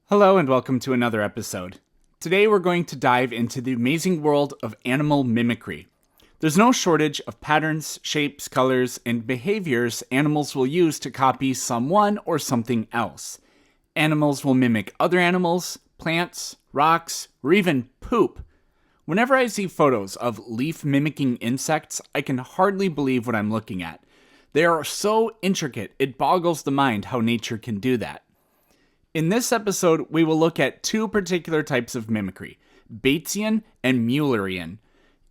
Hello and welcome to another episode. Today we're going to dive into the amazing world of animal mimicry. There's no shortage of patterns, shapes, colors, and behaviors animals will use to copy someone or something else. Animals will mimic other animals, plants, rocks, or even poop. Whenever I see photos of leaf-mimicking insects, I can hardly believe what I'm looking at. They are so intricate, it boggles the mind how nature can do that. In this episode, we will look at two particular types of mimicry, Batesian and Muellerian.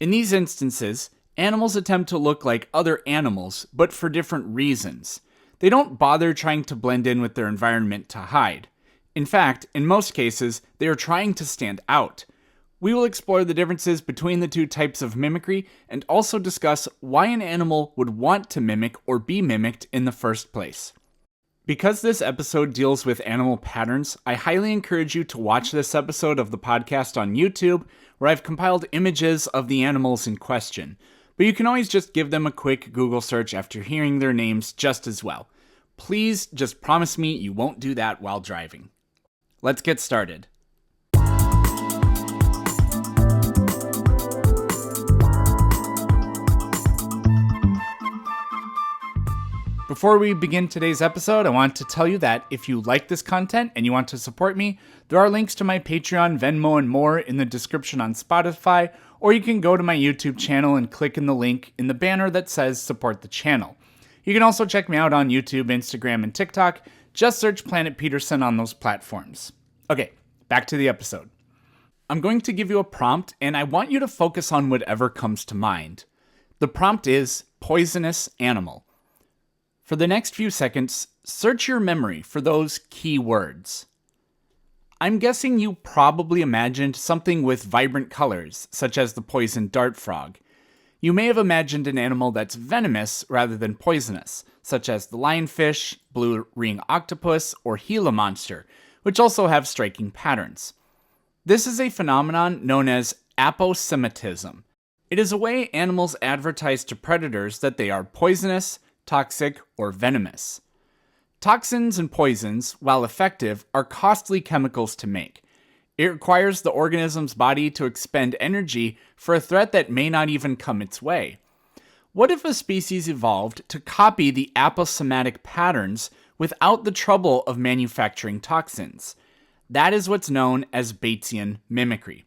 In these instances, animals attempt to look like other animals, but for different reasons. They don't bother trying to blend in with their environment to hide. In fact, in most cases, they are trying to stand out. We will explore the differences between the two types of mimicry and also discuss why an animal would want to mimic or be mimicked in the first place. Because this episode deals with animal patterns, I highly encourage you to watch this episode of the podcast on YouTube, where I've compiled images of the animals in question. But you can always just give them a quick Google search after hearing their names just as well. Please just promise me you won't do that while driving. Let's get started. Before we begin today's episode, I want to tell you that if you like this content and you want to support me, there are links to my Patreon, Venmo, and more in the description on Spotify, or you can go to my YouTube channel and click in the link in the banner that says support the channel. You can also check me out on YouTube, Instagram, and TikTok. Just search Planet Peterson on those platforms. Okay, back to the episode. I'm going to give you a prompt, and I want you to focus on whatever comes to mind. The prompt is poisonous animal. For the next few seconds, search your memory for those key words. I'm guessing you probably imagined something with vibrant colors, such as the poison dart frog. You may have imagined an animal that's venomous rather than poisonous, such as the lionfish, blue ring octopus, or Gila monster, which also have striking patterns. This is a phenomenon known as Aposematism. It is a way animals advertise to predators that they are poisonous, toxic, or venomous. Toxins and poisons, while effective, are costly chemicals to make. It requires the organism's body to expend energy for a threat that may not even come its way. What if a species evolved to copy the aposematic patterns without the trouble of manufacturing toxins? That is what's known as Batesian mimicry.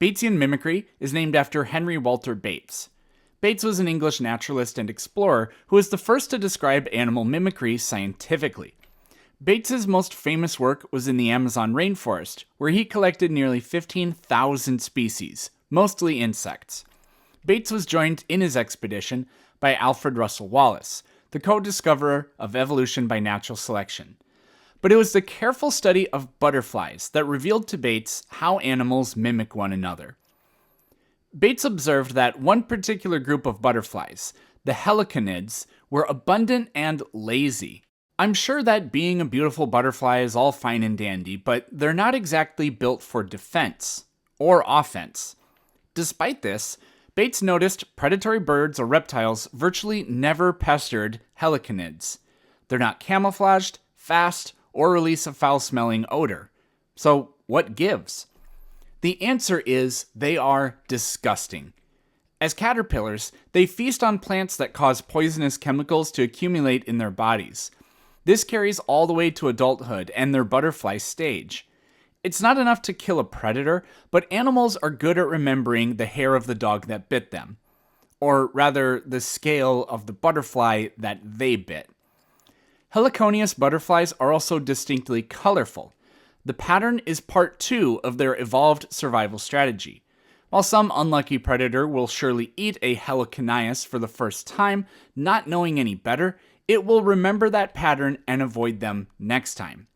Batesian mimicry is named after Henry Walter Bates. Bates was an English naturalist and explorer who was the first to describe animal mimicry scientifically. Bates's most famous work was in the Amazon rainforest, where he collected nearly 15,000 species, mostly insects. Bates was joined in his expedition by Alfred Russel Wallace, the co-discoverer of evolution by natural selection. But it was the careful study of butterflies that revealed to Bates how animals mimic one another. Bates observed that one particular group of butterflies, the heliconids, were abundant and lazy. I'm sure that being a beautiful butterfly is all fine and dandy, but they're not exactly built for defense or offense. Despite this, Bates noticed predatory birds or reptiles virtually never pestered heliconids. They're not camouflaged, fast, or release a foul-smelling odor. So what gives? The answer is they are disgusting. As caterpillars, they feast on plants that cause poisonous chemicals to accumulate in their bodies. This carries all the way to adulthood and their butterfly stage. It's not enough to kill a predator, but animals are good at remembering the hair of the dog that bit them. Or rather, the scale of the butterfly that they bit. Heliconius butterflies are also distinctly colorful. The pattern is part 2 of their evolved survival strategy. While some unlucky predator will surely eat a heliconius for the first time, not knowing any better, it will remember that pattern and avoid them next time.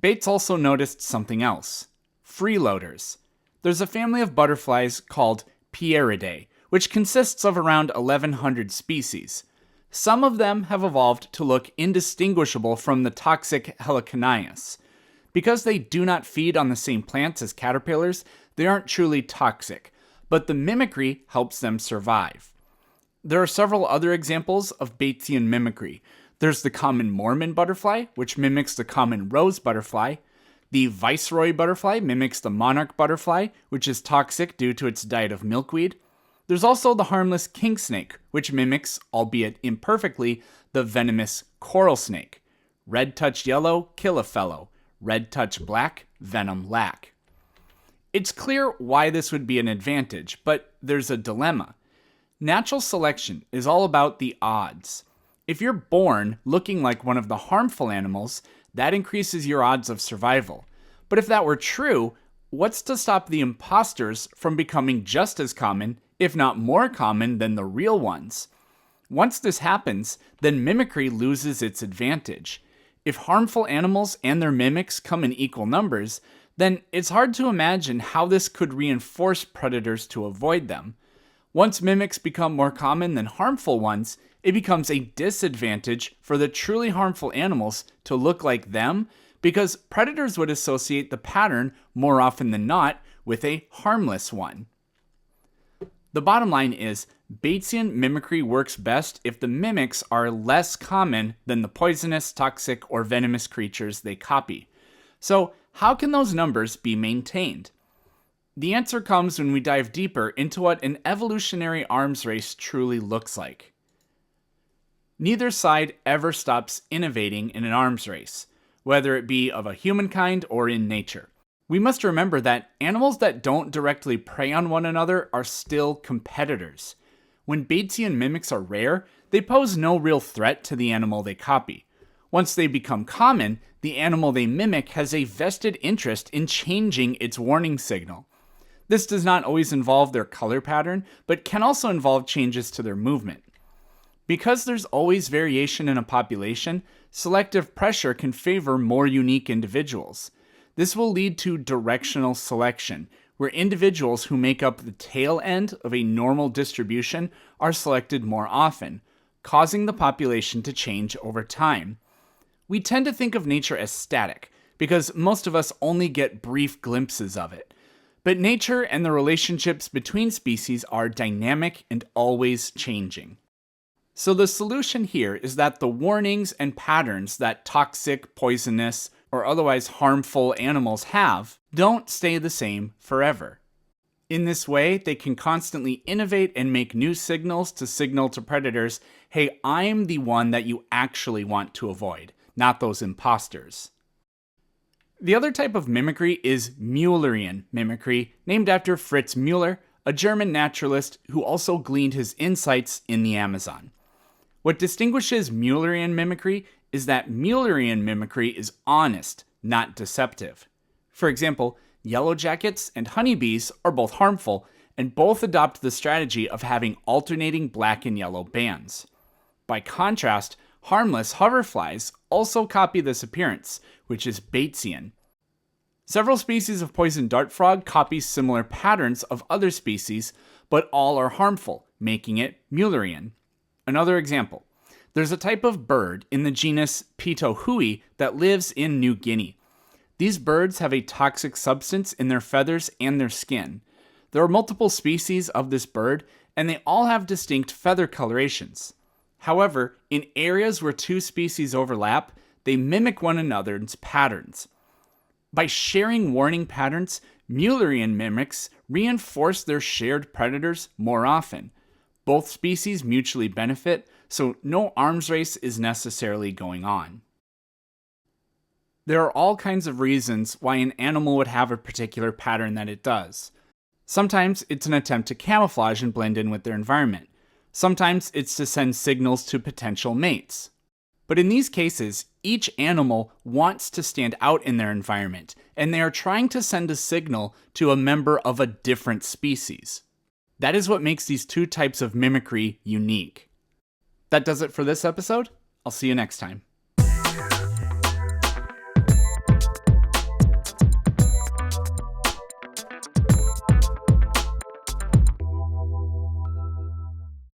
Bates also noticed something else. Freeloaders. There's a family of butterflies called Pieridae, which consists of around 1,100 species. Some of them have evolved to look indistinguishable from the toxic heliconius. Because they do not feed on the same plants as caterpillars, they aren't truly toxic, but the mimicry helps them survive. There are several other examples of Batesian mimicry. There's the common Mormon butterfly, which mimics the common rose butterfly. The viceroy butterfly mimics the monarch butterfly, which is toxic due to its diet of milkweed. There's also the harmless king snake, which mimics, albeit imperfectly, the venomous coral snake. Red touch yellow, kill a fellow. Red touch black, venom lack. It's clear why this would be an advantage, but there's a dilemma. Natural selection is all about the odds. If you're born looking like one of the harmful animals, that increases your odds of survival. But if that were true, what's to stop the imposters from becoming just as common, if not more common, than the real ones? Once this happens, then mimicry loses its advantage. If harmful animals and their mimics come in equal numbers, then it's hard to imagine how this could reinforce predators to avoid them. Once mimics become more common than harmful ones, it becomes a disadvantage for the truly harmful animals to look like them, because predators would associate the pattern more often than not with a harmless one. The bottom line is, Batesian mimicry works best if the mimics are less common than the poisonous, toxic, or venomous creatures they copy. So, how can those numbers be maintained? The answer comes when we dive deeper into what an evolutionary arms race truly looks like. Neither side ever stops innovating in an arms race, whether it be of a humankind or in nature. We must remember that animals that don't directly prey on one another are still competitors. When Batesian mimics are rare, they pose no real threat to the animal they copy. Once they become common, the animal they mimic has a vested interest in changing its warning signal. This does not always involve their color pattern, but can also involve changes to their movement. Because there's always variation in a population, selective pressure can favor more unique individuals. This will lead to directional selection, where individuals who make up the tail end of a normal distribution are selected more often, causing the population to change over time. We tend to think of nature as static, because most of us only get brief glimpses of it. But nature and the relationships between species are dynamic and always changing. So the solution here is that the warnings and patterns that toxic, poisonous, or otherwise harmful animals have don't stay the same forever. In this way, they can constantly innovate and make new signals to signal to predators, hey, I'm the one that you actually want to avoid, not those imposters. The other type of mimicry is Muellerian mimicry, named after Fritz Mueller, a German naturalist who also gleaned his insights in the Amazon. What distinguishes Muellerian mimicry is that Muellerian mimicry is honest, not deceptive. For example, yellow jackets and honeybees are both harmful, and both adopt the strategy of having alternating black and yellow bands. By contrast, harmless hoverflies also copy this appearance, which is Batesian. Several species of poison dart frog copy similar patterns of other species, but all are harmful, making it Muellerian. Another example. There's a type of bird in the genus Pitohui that lives in New Guinea. These birds have a toxic substance in their feathers and their skin. There are multiple species of this bird, and they all have distinct feather colorations. However, in areas where two species overlap, they mimic one another's patterns. By sharing warning patterns, Muellerian mimics reinforce their shared predators more often. Both species mutually benefit, so no arms race is necessarily going on. There are all kinds of reasons why an animal would have a particular pattern that it does. Sometimes it's an attempt to camouflage and blend in with their environment. Sometimes it's to send signals to potential mates. But in these cases, each animal wants to stand out in their environment, and they are trying to send a signal to a member of a different species. That is what makes these two types of mimicry unique. That does it for this episode. I'll see you next time.